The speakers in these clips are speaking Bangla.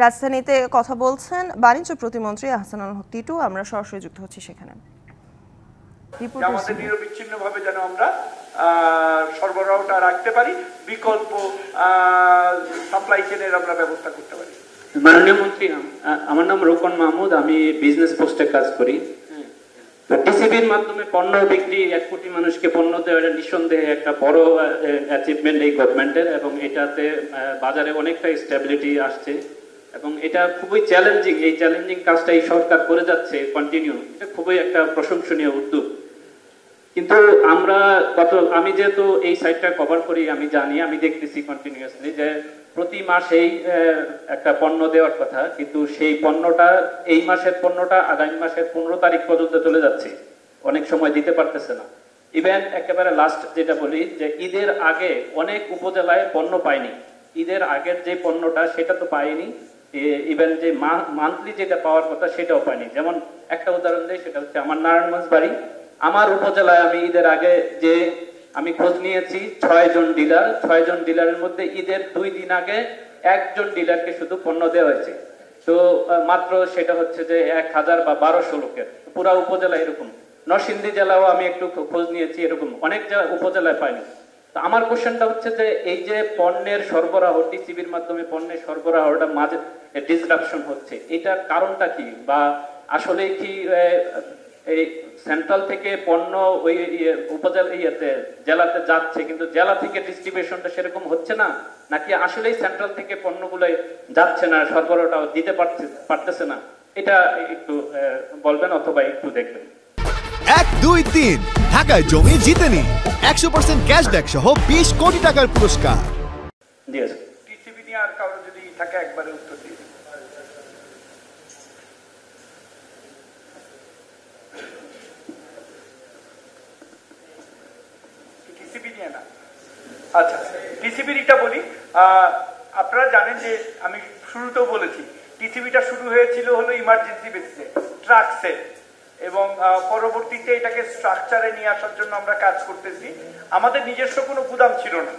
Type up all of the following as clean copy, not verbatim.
রাজধানীতে কথা বলছেন বাণিজ্য প্রতিমন্ত্রী আহসানুল হক টিটু। আমরা সরাসরি যুক্ত হচ্ছি সেখানে। আমাদের নিরবিচ্ছিন্নভাবে যেন আমরা সরবরাহটা রাখতে পারি, বিকল্প সাপ্লাই চেনের আমরা ব্যবস্থা করতে পারি। মাননীয় মন্ত্রী, আমার নাম রোকন মাহমুদ, আমি বিজনেস পোস্টে কাজ করি। টিসিবির মাধ্যমে পণ্য বিক্রি, 1 কোটি মানুষকে পণ্য দেওয়া নিঃসন্দেহে একটা বড় অ্যাচিভমেন্ট এই গভর্নমেন্টের, এবং এটাতে বাজারে অনেকটা স্টেবিলিটি আসছে এবং এটা খুবই চ্যালেঞ্জিং। এই চ্যালেঞ্জিং কাজটা এই সরকার করে যাচ্ছে কন্টিনিউ, এটা খুবই একটা প্রশংসনীয় উদ্যোগ। কিন্তু আমি যেহেতু এই সাইটটা কভার করি, আমি জানি, আমি দেখতেছি কন্টিনিউয়াসলি যে প্রতি মাসেই একটা পণ্য দেওয়ার কথা, কিন্তু সেই পণ্যটা, এই মাসের পণ্যটা আগামী মাসের 15 তারিখ পর্যন্ত চলে যাচ্ছে, অনেক সময় দিতে পারতেছে না। ইভেন একেবারে লাস্ট যেটা বলি যে ঈদের আগে অনেক উপজেলায় পণ্য পায়নি, ঈদের আগের যে পণ্যটা সেটা তো পায়নি, ইভেন যে মান্থলি যেটা পাওয়ার কথা সেটাও পায়নি। যেমন একটা উদাহরণ দিই, সেটা হচ্ছে আমার নারায়ণগঞ্জ বাড়ি। আমার উপজেলায় আমি ঈদের আগে যে আমি খোঁজ নিয়েছি 6 জন ডিলার, 6 জন ডিলারের মধ্যে ঈদের 2 দিন আগে 1 জন ডিলারকে শুধু পণ্য দেওয়া হয়েছে। তো মাত্র সেটা হচ্ছে যে 1000 বা 1200 লোকের, পুরা উপজেলা এরকম। নরসিংদী জেলাও আমি একটু খোঁজ নিয়েছি, এরকম অনেক উপজেলায় পাইনি। তো আমার কোশ্চেনটা হচ্ছে যে এই যে পণ্যের সরবরাহ, টিসিবির মাধ্যমে পণ্যের সরবরাহটা মাঝে ডিসরাপশন হচ্ছে, এটার কারণটা কি? বা আসলে কি এই সেন্ট্রাল থেকে পণ্য ওই উপজেলা জেলাতে যাচ্ছে, কিন্তু জেলা থেকে ডিস্ট্রিবিউশনটা সেরকম হচ্ছে না, নাকি আসলেই সেন্ট্রাল থেকে পণ্যগুলো যাচ্ছে না, সরবরাহটা দিতে পারতেছে না? এটা একটু বলবেন অথবা একটু দেখবেন। 1, 2, 3 ঢাকায় জমি জিতে নিন 100% ক্যাশব্যাক সহ 20 কোটি টাকার পুরস্কার। টিসিবি নিয়ে আর কারো যদি থাকে একবারে উত্তর দিন। টিসিবি নিয়ে না, আচ্ছা টিসিবির এটা বলি। আপনারা জানেন যে আমি শুরুতেও বলেছি টিসিবিটা শুরু হয়েছিল হলো ইমার্জেন্সি বেসিসে, ট্রাক সেট, এবং পরবর্তীতে এটাকে স্ট্রাকচারে নিয়ে আসার জন্য আমরা কাজ করতেছি। আমাদের নিজস্ব কোনো গুদাম ছিল না।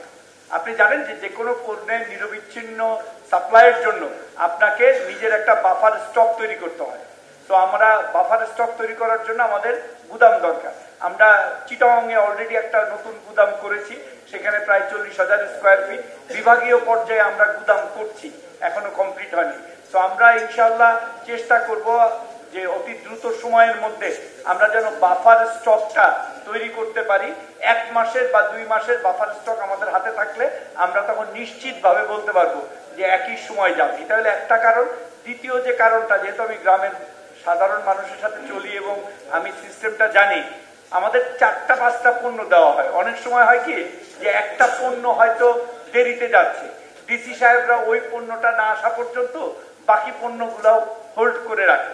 আপনি জানেন যে কোনো পণ্যের নিরবিচ্ছিন্ন সাপ্লাইয়ের জন্য আপনাকে নিজের একটা বাফার স্টক তৈরি করতে হয়। তো আমরা বাফার স্টক তৈরি করার জন্য আমাদের গুদাম দরকার। আমরা চিটাগংয়ে অলরেডি একটা নতুন গুদাম করেছি, সেখানে প্রায় 40,000 স্কোয়ার ফিট। বিভাগীয় পর্যায়ে আমরা গুদাম করছি, এখনো কমপ্লিট হয়নি। তো আমরা ইনশাল্লাহ চেষ্টা করব যে অতি দ্রুত সময়ের মধ্যে আমরা যেন বাফার স্টকটা তৈরি করতে পারি। 1 মাসের বা 2 মাসের বাফার স্টক আমাদের হাতে থাকলে আমরা তখন নিশ্চিতভাবে বলতে পারবো যে একই সময় যাবে। এটা হলো একটা কারণ। দ্বিতীয় যে কারণটা, যেহেতু আমি গ্রামের সাধারণ মানুষের সাথে চলি এবং আমি সিস্টেমটা জানি, আমাদের 4-5টা পণ্য দেওয়া হয়। অনেক সময় হয় কি যে একটা পণ্য হয়তো দেরিতে যাচ্ছে, ডিসি সাহেবরা ওই পণ্যটা না আসা পর্যন্ত বাকি পণ্যগুলাও হোল্ড করে রাখে।